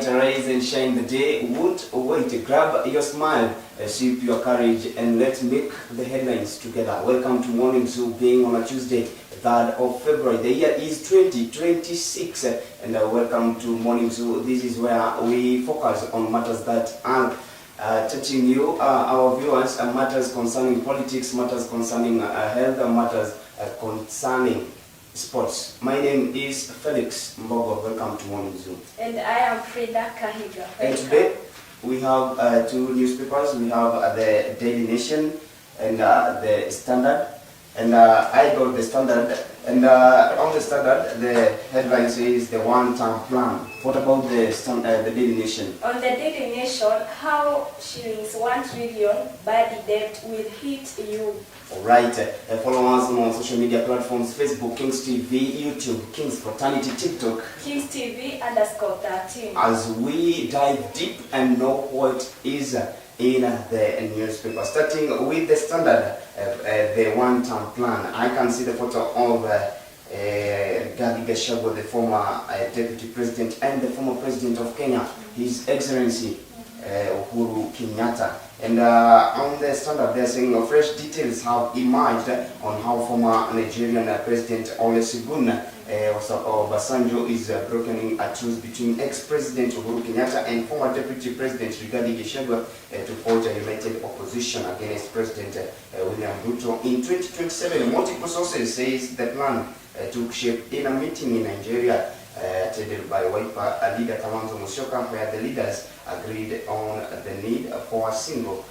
arise and shine the day. Won't wait, grab your smile, sip your courage, and let's make the headlines together. Welcome to Morning Zoo, being on a Tuesday, 3rd of February. The year is 2026, and welcome to Morning Zoo. This is where we focus on matters that are touching you, our viewers, matters concerning politics, matters concerning health, matters concerning sports. My name is Felix Mbogo. Welcome to Morning Zoo. And I am Frida Kahiga. And today we have two newspapers. We have the Daily Nation and the Standard. And I got the Standard. And on the Standard, the headline says the one-term plan. What about the Daily Nation? On the Daily Nation, how shillings 1 trillion body debt will hit you. Alright, follow us on social media platforms: Facebook, Kings TV, YouTube, Kings Fraternity, TikTok, Kings TV _13. as we dive deep and know what is in the newspaper. Starting with the Standard, the one-term plan. I can see the photo of Rigathi Gachagua, the former deputy president and the former president of Kenya, His Excellency Uhuru Kenyatta. And on the Standard, they're saying fresh details have emerged on how former Nigerian President Olusegun Obasanjo is brokering a truce between ex-president Uhuru Kenyatta and former deputy president Rigathi Gachagua to forge a united opposition against President William Ruto in 2027. Multiple sources says the plan took shape in a meeting in Nigeria attended by Wiper leader Kalonzo Musyoka, where the leaders agreed on the need for a single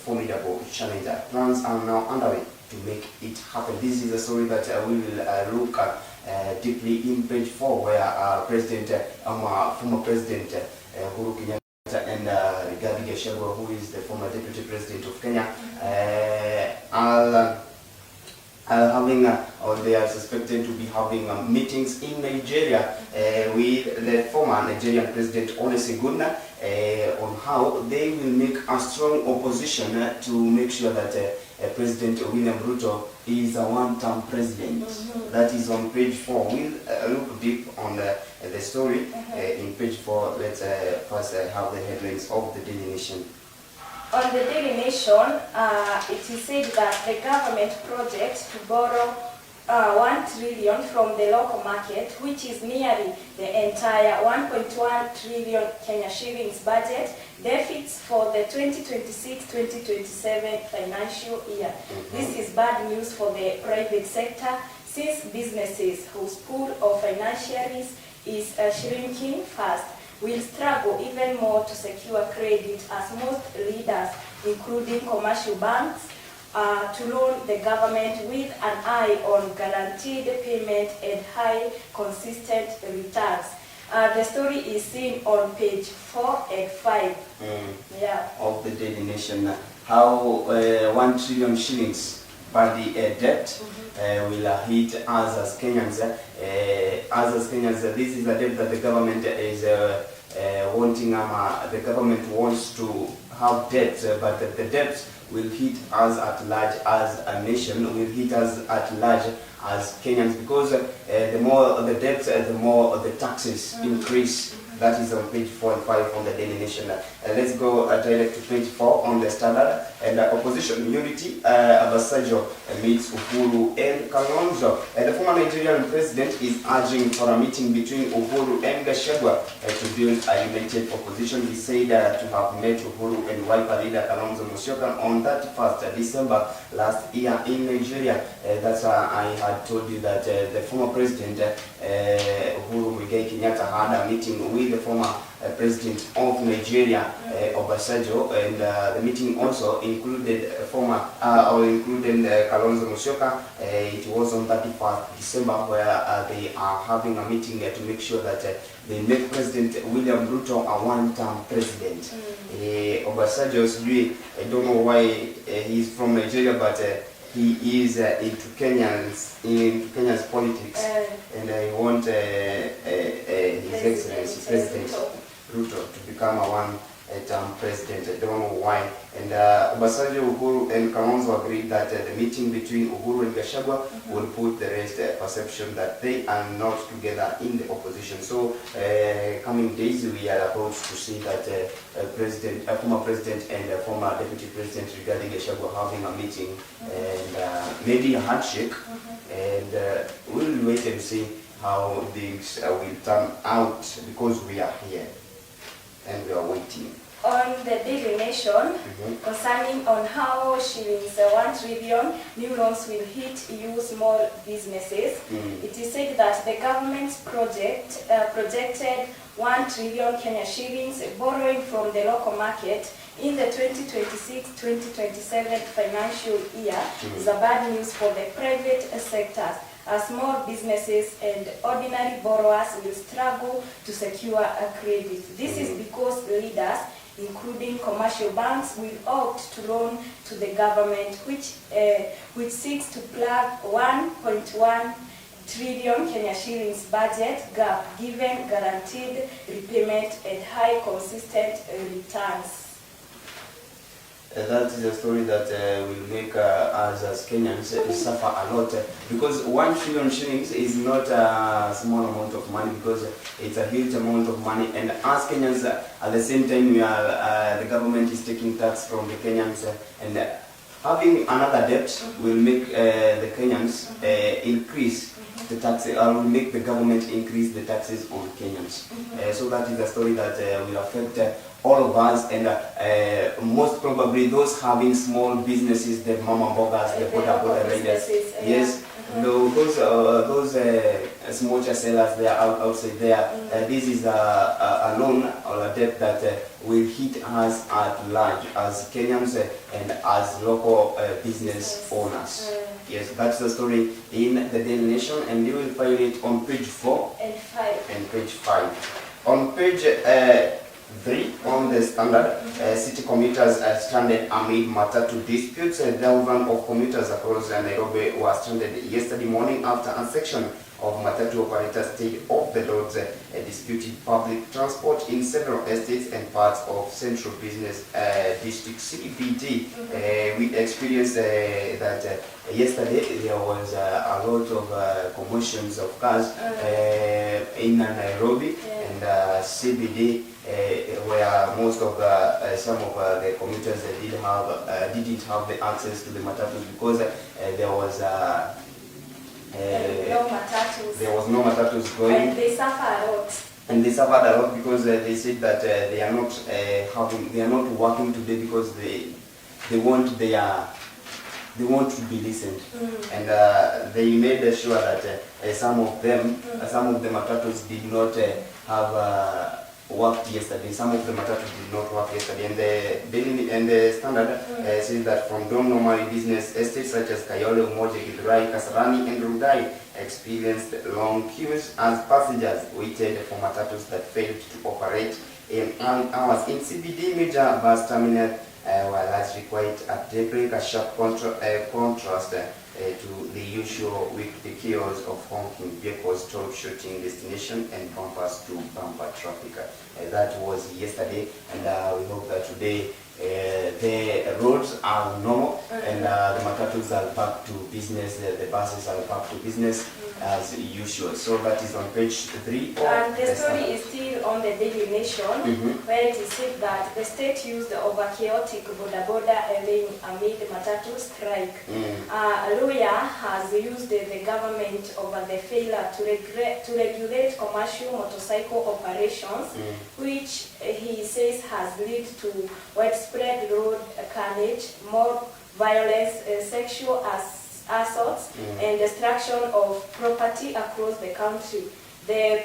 formidable challenger. Plans are now underway to make it happen. This is a story that we will look at deeply in page 4, where former President Uhuru Kenyatta and Rigathi Gachagua, who is the former deputy president of Kenya, or they are suspected to be having meetings in Nigeria with the former Nigerian President Olusegun on how they will make a strong opposition to make sure that President William Ruto is a one-term president. That is on page 4. We'll look deep on the story in page 4. Let's first have the headlines of the Daily Nation. On the Daily Nation, it is said that the government projects to borrow 1 trillion from the local market, which is nearly the entire 1.1 trillion Kenya shillings budget deficits for the 2026-2027 financial year. This is bad news for the private sector, since businesses whose pool of financiaries is shrinking fast will struggle even more to secure credit, as most leaders, including commercial banks, to loan the government with an eye on guaranteed payment and high consistent returns. The story is seen on page 4 and 5 of the Daily Nation. How 1 trillion shillings body debt will hit us as Kenyans. This is a debt that the government is wanting. The government wants to have debt, but the debt will hit us at large as a nation, will hit us at large as Kenyans, because the more the debt, the more the taxes increase. That is on page 4 and 5 on the Daily Nation. Let's go direct to page 4 on the Standard. And opposition unity, Obasanjo meets Uhuru and Kalonzo. The former Nigerian president is urging for a meeting between Uhuru and Gachagua to build a united opposition. He said to have met Uhuru and Wiper leader Kalonzo Musyoka on 31st December last year in Nigeria. That's why I had told you that the former president Uhuru Muigai Kenyatta had a meeting with the former president of Nigeria, Obasanjo, and the meeting also included Kalonzo Musyoka. It was on 31st December, where they are having a meeting to make sure that they make President William Ruto a one-term president. Obasanjo, I don't know why he's from Nigeria, but he is into Kenya's politics, and I want His Excellency President Ruto to become a term president. I don't know why. And Obasanjo, Uhuru, and Kalonzo agreed that the meeting between Uhuru and Gachagua will put the rest perception that they are not together in the opposition. So, coming days, we are about to see that former president and former deputy president regarding Gachagua having a meeting and maybe a handshake. And we'll wait and see how things will turn out, because we are here and we are waiting. On the Daily Nation, concerning on how shillings 1 trillion new loans will hit EU small businesses, it is said that the government's projected 1 trillion Kenya shillings borrowing from the local market in the 2026-2027 financial year is a bad news for the private sector, as small businesses and ordinary borrowers will struggle to secure a credit. This is because leaders, including commercial banks, will opt to loan to the government, which seeks to plug 1.1 trillion Kenya shillings budget gap, given guaranteed repayment and high consistent returns. That is a story that will make us as Kenyans suffer a lot, because 1 trillion shillings is not a small amount of money, because it's a huge amount of money. And as Kenyans, at the same time, we are the government is taking tax from the Kenyans, and having another debt will make the Kenyans increase the taxes, will make the government increase the taxes on Kenyans. So that is a story that will affect all of us, and most probably those having small businesses, the mama bogas, the boda riders. Yes, those small sellers they are outside there. This is a loan or a debt that will hit us at large as Kenyans and as local business owners. Yes, that's the story in the Daily Nation, and you will find it on page 4 and 5. And page 5. On page 3 on the Standard, city commuters are stranded amid Matatu disputes. Thousands of commuters across Nairobi were stranded yesterday morning after a section of Matatu operators stayed off the roads, disputed public transport in several estates and parts of Central Business District CBD. We experienced that yesterday there was a lot of commotions of cars in Nairobi and CBD. Where most of some of the commuters didn't have the access to the matatus, because there was no matatus going. And they suffer a lot. And they suffered a lot because they said that they are not working today because they want to be listened, and they made sure that some of the matatus did not have worked yesterday. Some of the matatus did not work yesterday, and the Standard says that from non-normal business estates such as Kayole, Umoja, Githurai, Kasarani, and Rongai experienced long queues as passengers waited for matatus that failed to operate in hours. In CBD, major bus terminal were largely quiet at daybreak, a sharp contrast to the usual weekday chaos of honking vehicles, troubleshooting destination, and bumpers to bumper traffic. That was yesterday, and we hope that today the roads are normal and the matatus are back to business, the buses are back to business as usual. So that is on page 3. And the story is still on the Daily Nation, where it is said that the state used over chaotic boda lane amid matatu strike. A lawyer has used the government over the failure to regulate commercial motorcycle operations, which he says has led to widespread road carnage, more violence, sexual assaults, and destruction of property across the country. The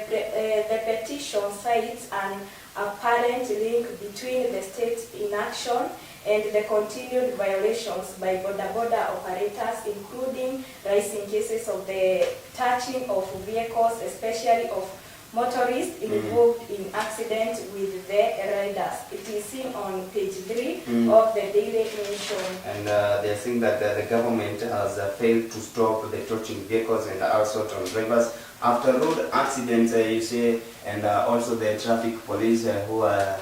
petition cites an apparent link between the state's inaction and the continued violations by boda operators, including rising cases of the touching of vehicles, especially of motorists involved in accidents with the riders. It is seen on page 3 of the Daily Nation. And they are saying that the government has failed to stop the touching vehicles and assault on drivers after road accidents, you say, and also the traffic police who are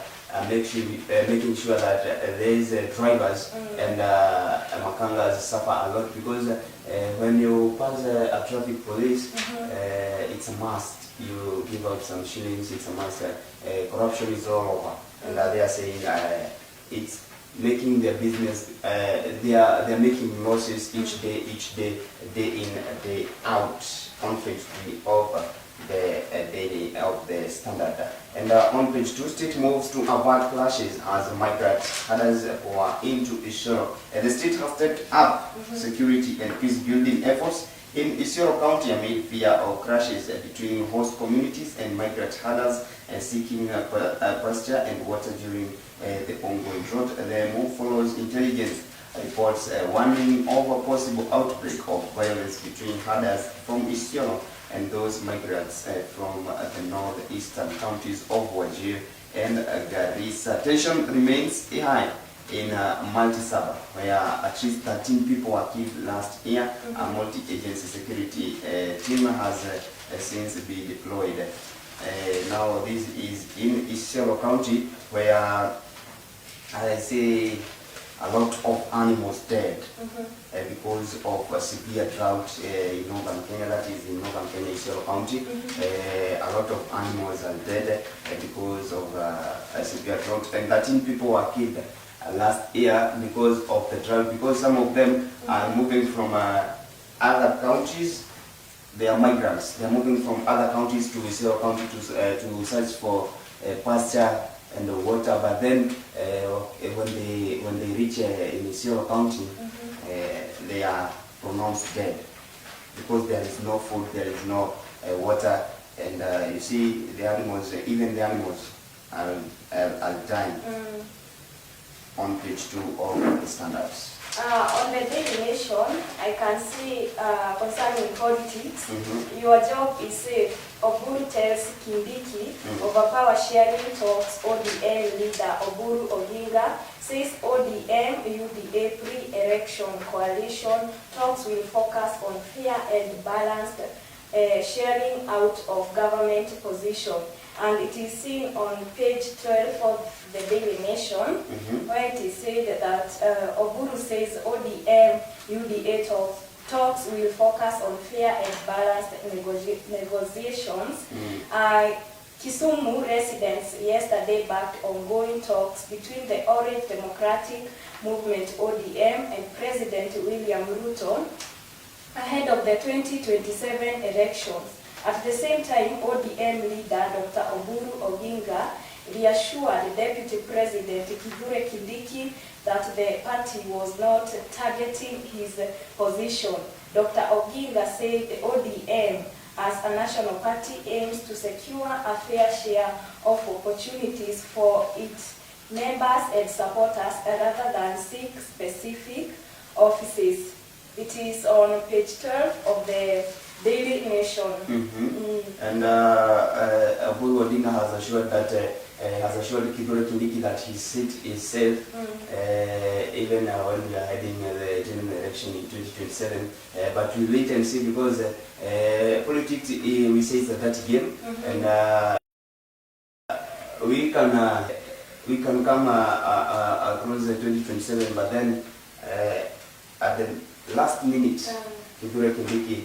making sure that these drivers and makangas suffer a lot, because when you pass a traffic police, it's a must. You give out some shillings, it's a must. Corruption is all over, and they are saying it's making their business. They are making losses each day, day in, day out. On page 3 of the daily of the Standard. And on page 2, state moves to avoid clashes as migrant herders were into Isiolo. The state has stepped up security and peace building efforts in Isiolo County amid fear of clashes between host communities and migrant herders seeking pasture and water during the ongoing drought. The move follows intelligence reports warning of a possible outbreak of violence between herders from Isiolo and those migrants from the northeastern counties of Wajir and Garissa. Tension remains high in Multisaba, where at least 13 people were killed last year. A multi-agency security team has since been deployed. Now this is in Isiolo County, where I say a lot of animals dead because of a severe drought in northern Kenya. That is in northern Kenya, Isiolo County. A lot of animals are dead because of a severe drought, and 13 people were killed last year because of the drought, because some of them are moving from other counties. They are migrants. They are moving from other counties to Isiolo County to search for pasture and the water, but then when they reach in Isiolo County, they are pronounced dead because there is no food, there is no water, and you see the animals, even the animals are dying. On page 2 of the Standards. On the Daily Nation, I can see concerning politics, your job is safe. Oburu tells Kindiki over power sharing talks. ODM leader Oburu Oginga says ODM UDA pre-election coalition talks will focus on fair and balanced sharing out of government position. And it is seen on page 12 of the Daily Nation, where it is said that Oburu says ODM UDA talks will focus on fair and balanced negotiations. Kisumu residents yesterday backed ongoing talks between the Orange Democratic Movement ODM and President William Ruto ahead of the 2027 elections. At the same time, ODM leader Dr. Oburu Oginga reassured Deputy President Kithure Kindiki that the party was not targeting his position. Dr. Oginga said the ODM as a national party aims to secure a fair share of opportunities for its members and supporters rather than seek specific offices. It is on page 12 of the Daily Nation. And Oburu Odinga has assured Kithure Kindiki that his seat is safe, even when we are heading the general election in 2027. But we wait and see, because politics, we say, it's a dirty game, and we can come across the 2027, but then at the last minute, Kithure Kindiki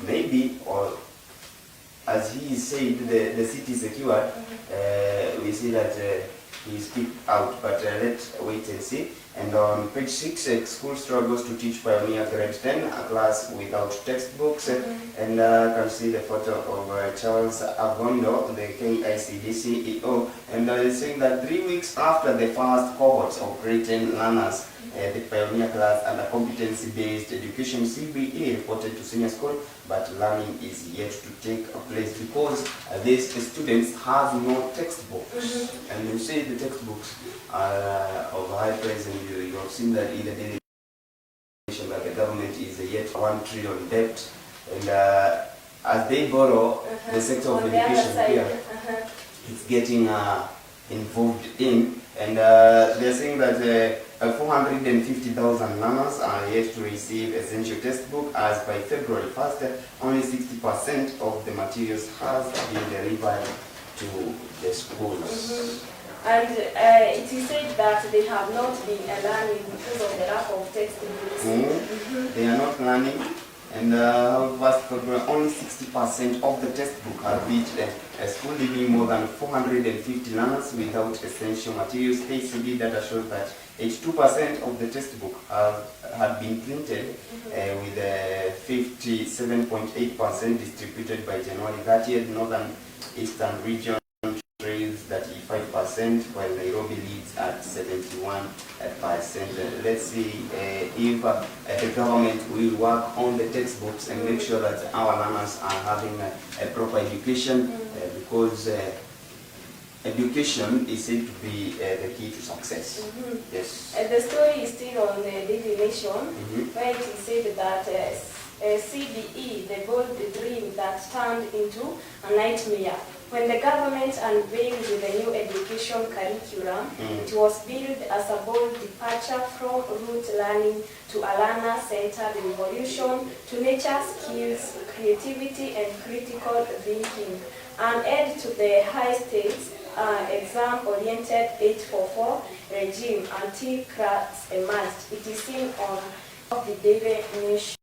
maybe, or as he said, the seat is secured. We see that he is kicked out, but let's wait and see. And on page 6, school struggles to teach pioneer grade 10, a class without textbooks. And you can see the photo of Charles Agondo, the KICD CEO, and saying that 3 weeks after the first cohorts of grade 10 learners, the pioneer class and a competency-based education CBE reported to senior school, but learning is yet to take place because these students have no textbooks. And you see the textbooks are of high price, and you have seen that in the Daily Nation that the government is yet 1 trillion debt, and as they borrow, the sector of education here, it's getting involved in, and they're saying that 450,000 learners are yet to receive essential textbook. As by February 1st, only 60% of the materials has been delivered to the schools. And it is said that they have not been learning because of the lack of textbooks. They are not learning, and only 60% of the textbook have reached a school, leaving more than 450 learners without essential materials. KCB data shows that 82% of the textbook had been printed, with 57.8% distributed by January 30th. Northern Eastern region 35%, while Nairobi leads at 71%. Let's see if the government will work on the textbooks and make sure that our learners are having a proper education, because education is said to be the key to success. Yes. The story is still on the Daily Nation, where it is said that CBE, the bold dream that turned into a nightmare. When the government unveiled the new education curriculum, it was billed as a bold departure from rote learning to a learner-centered revolution to nature, skills, creativity, and critical thinking. An aid to the high-stakes, exam-oriented 844 regime until cracks emerged. It is seen on the Daily Nation.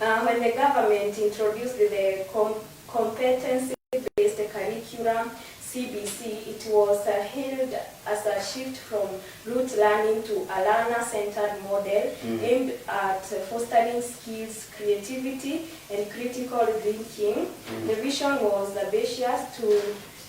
When the government introduced the competency-based curriculum, CBC, it was hailed as a shift from rote learning to a learner-centered model aimed at fostering skills, creativity, and critical thinking. The vision was ambitious to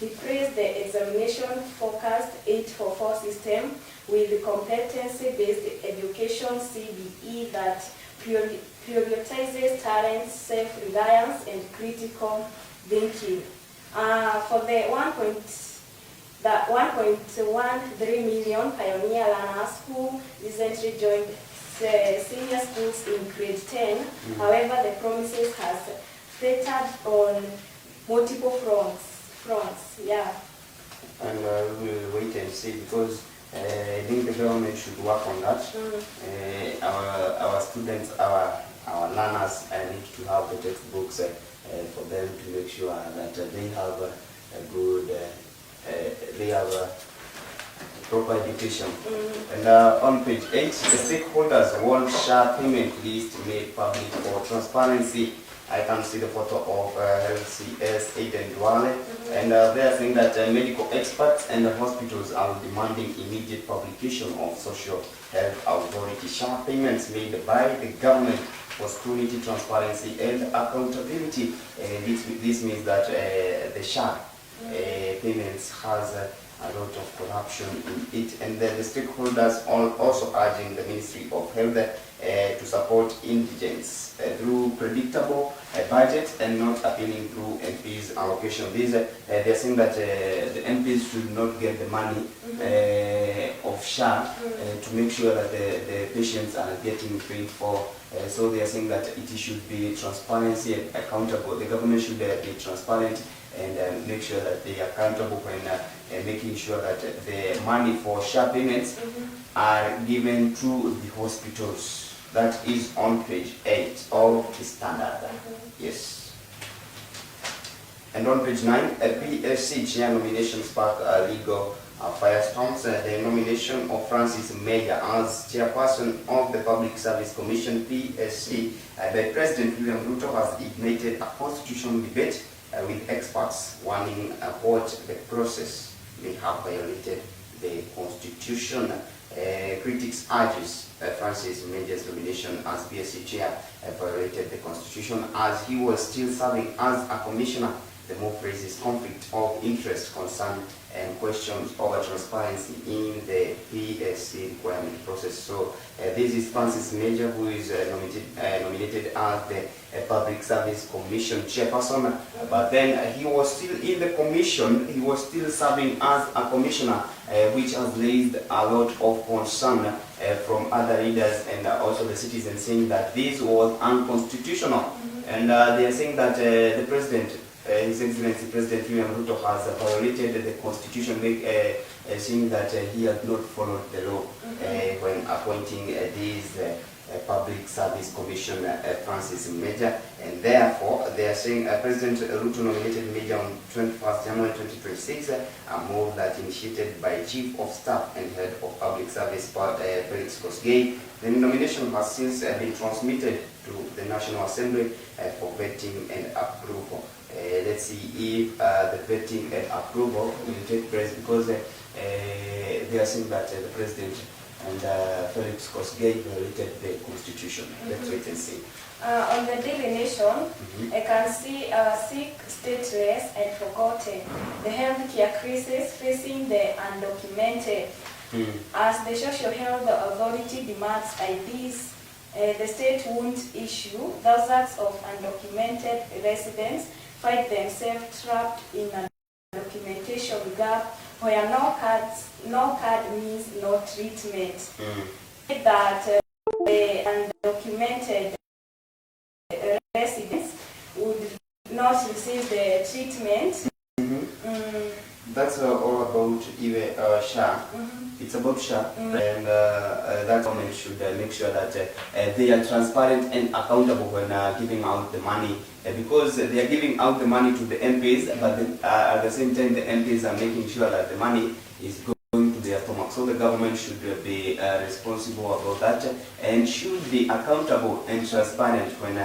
replace the examination-focused 844 system with the competency-based education CBE that prioritizes talent, self-reliance, and critical thinking. For the 1.13 million pioneer learners who recently joined senior schools in grade 10, however, the promises has flattered on multiple fronts. And we'll wait and see, because I think the government should work on that. Our students, our learners need to have the textbooks for them to make sure that they have a good, they have a proper education. And on page 8, the stakeholders want SHA payment list made public for transparency. I can see the photo of LCS Aiden Duale, and they are saying that medical experts and hospitals are demanding immediate publication of Social Health Authority SHA payments made by the government for scrutiny, transparency, and accountability. This means that the SHA payments has a lot of corruption in it, and the stakeholders are also urging the Ministry of Health to support indigents through predictable budget and not appealing through MPs allocation. They are saying that the MPs should not get the money of SHA to make sure that the patients are getting paid for. So they are saying that it should be transparency and accountable. The government should be transparent and make sure that they are accountable when making sure that the money for SHA payments are given to the hospitals. That is on page 8 of the standard. Yes. And on page 9, a PSC chair nomination sparked legal firestorms. The nomination of Francis Major as chairperson of the Public Service Commission (PSC) by President William Ruto has ignited a constitutional debate with experts warning what the process may have violated the Constitution. Critics urges Francis Major's nomination as PSC chair violated the Constitution as he was still serving as a commissioner. The move raises conflict of interest, concern, and questions over transparency in the PSC requirement process. So this is Francis Major, who is nominated as the Public Service Commission chairperson, but then he was still in the commission, he was still serving as a commissioner, which has raised a lot of concern from other leaders and also the citizens, saying that this was unconstitutional. And they are saying that the president His Excellency President William Ruto has violated the constitution, saying that he had not followed the law when appointing these Public Service Commission Francis Major, and therefore they are saying President Ruto nominated Major on 21st January 2026, a move that initiated by Chief of Staff and Head of Public Service Felix Kosgei. The nomination has since been transmitted to the National Assembly for vetting and approval. Let's see if the vetting and approval will take place, because they are saying that the President and Felix Kosgei violated the constitution. Let's wait and see. On the Daily Nation, I can see sick, stateless, and forgotten. The healthcare crisis facing the undocumented. As the Social Health Authority demands IDs, the state won't issue. Thousands of undocumented residents find themselves trapped in a documentation gap where no card means no treatment. That the undocumented residents would not receive the treatment. That's all about even SHA. It's about SHA, and that government should make sure that they are transparent and accountable when giving out the money, because they are giving out the money to the MPs, but at the same time the MPs are making sure that the money is going to their stomach. So the government should be responsible about that, and should be accountable and transparent when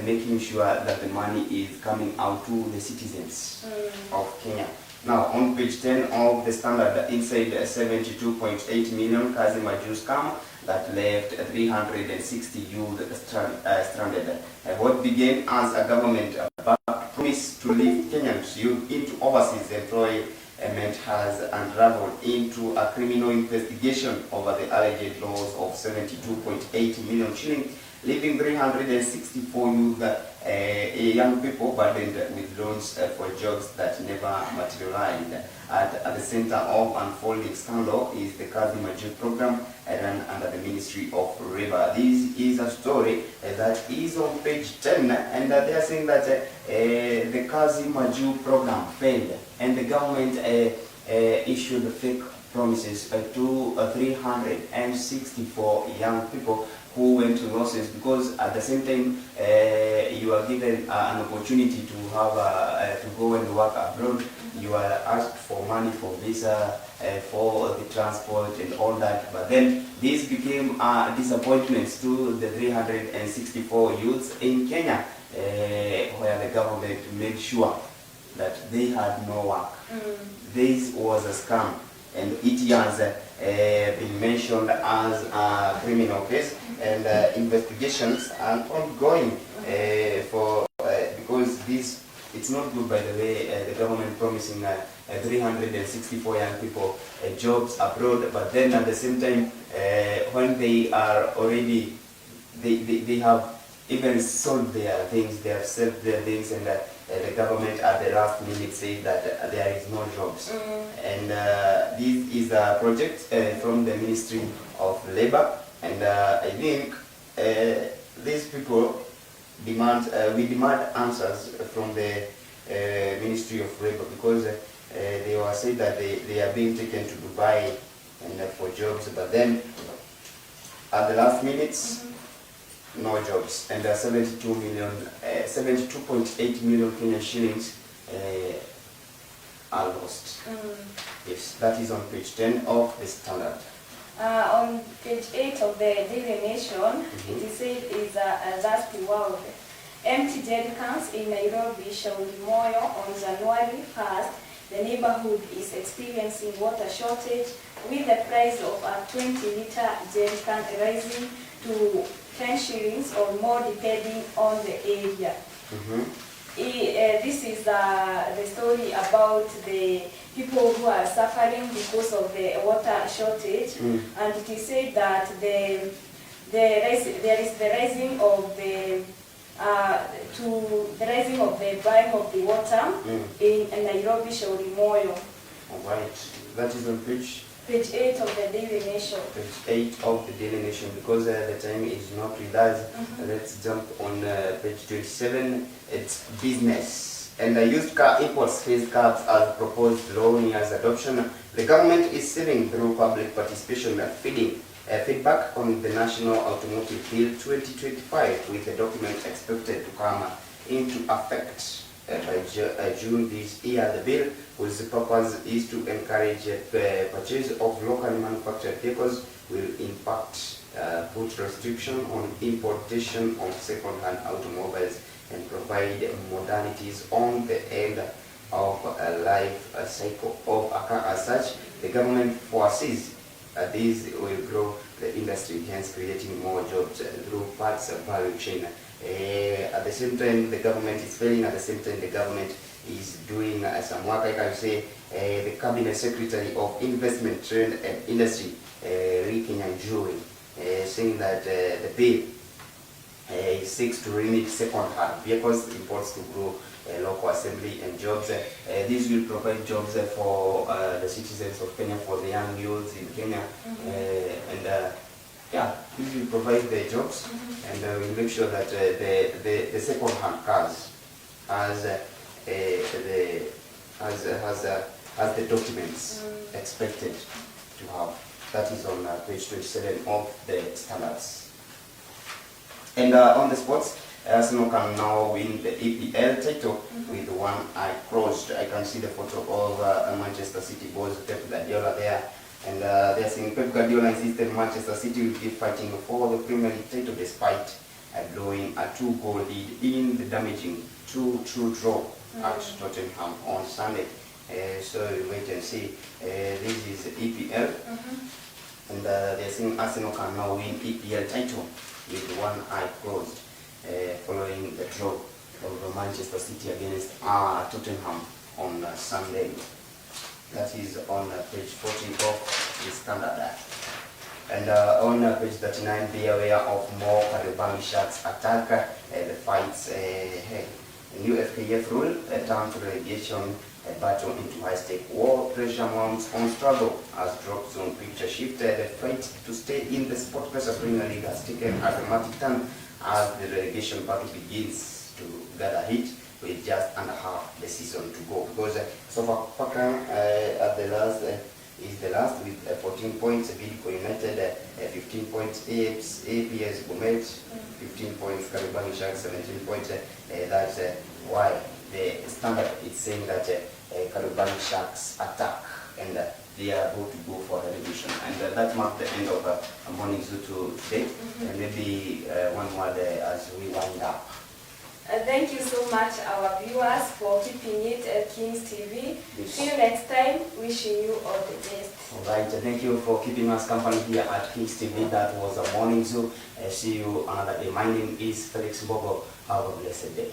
making sure that the money is coming out to the citizens of Kenya. Now, on page 10 of the Standard, inside 72.8 million Kazi Majuu scam that left 360 youth stranded. What began as a government promise to lift Kenyans youth into overseas employment has unraveled into a criminal investigation over the alleged loss of 72.8 million shillings, leaving 364 youth young people burdened with loans for jobs that never materialized. At the center of unfolding scandal is the Kazi Majuu program run under the Ministry of Labor. This is a story that is on page 10, and they are saying that the Kazi Majuu program failed, and the government issued fake promises to 364 young people who went to losses, because at the same time you are given an opportunity to have to go and work abroad. You are asked for money for visa, for the transport and all that, but then this became disappointments to the 364 youths in Kenya, where the government made sure that they had no work. This was a scam, and it has been mentioned as a criminal case, and investigations are ongoing because this, it's not good, by the way, the government promising 364 young people jobs abroad, but then at the same time when they are already, they have even sold their things, they have sold their things, and the government at the last minute said that there is no jobs. And this is a project from the Ministry of Labor, and I think these people demand, we demand answers from the Ministry of Labor, because they were said that they are being taken to Dubai and for jobs, but then at the last minutes, no jobs, and 72.8 million Kenyan shillings are lost. Yes, that is on page 10 of the Standard. On page 8 of the Daily Nation, it is said is a thirsty world. Empty jerrycans in Nairobi, Shauri Moyo on January 1st. The neighborhood is experiencing water shortage, with the price of a 20-liter jerrycan rising to 10 shillings or more depending on the area. This is the story about the people who are suffering because of the water shortage, and it is said that there is the rising of the buying of the water in Nairobi, Shauri Moyo. All right, that is on page 8 of the Daily Nation. Page 8 of the Daily Nation, because the time is not with us. Let's jump on page 27. It's business. And the used car imports phase caps as proposed law nears adoption. The government is seeing through public participation and feedback on the National Automotive Bill 2025, with the document expected to come into effect by June this year. The bill, whose purpose is to encourage purchase of locally manufactured vehicles, will impact put restriction on importation of second-hand automobiles and provide modalities on the end of a life cycle of a car. As such, the government foresees these will grow the industry, hence creating more jobs through parts value chain. At the same time, the government is failing. At the same time, the government is doing some work. I can say the Cabinet Secretary of Investment, Trade and Industry, Ricky Nyanjui, saying that the bill seeks to limit second-hand vehicles imports to grow local assembly and jobs. This will provide jobs for the citizens of Kenya, for the young youths in Kenya, and yeah, this will provide the jobs, and we'll make sure that the second-hand cars has the documents expected to have. That is on page 27 of the standards. And on the sports, Arsenal can now win the EPL title with one eye closed. I can see the photo of Manchester City boss Pep Guardiola there. And they're saying Pep Guardiola insisted Manchester City will keep fighting for the Premier League title despite blowing a 2-goal lead in the damaging 2-2 draw at Tottenham on Sunday. So we wait and see. This is EPL. And they're saying Arsenal can now win EPL title with one eye closed, following the draw of Manchester City against Tottenham on Sunday. That is on page 40 of the Standard. And on page 39, be aware of more Kariobangi Sharks attack. The fights, new FKF rule, turn to relegation, battle into high-stake war. Pressure mounts on struggle as drop zone picture shifted. The fight to stay in the Sportpesa Premier League has taken a dramatic turn as the relegation battle begins to gather heat with just under half the season to go. Because Sofapaka at the last is the last with 14 points. Bidco United 15 points. APS Bomet 15 points. Kariobangi Sharks 17 points. That's why the Standard is saying that Kariobangi Sharks attack and they are about to go for relegation. And that marks the end of Morning Zoo today. And maybe one word as we wind up. Thank you so much, our viewers, for keeping it at Kings TV. Yes. See you next time. Wishing you all the best. All right. Thank you for keeping us company here at Kings TV. That was a Morning Zoo. See you another day. My name is Felix Bogo. Have a blessed day.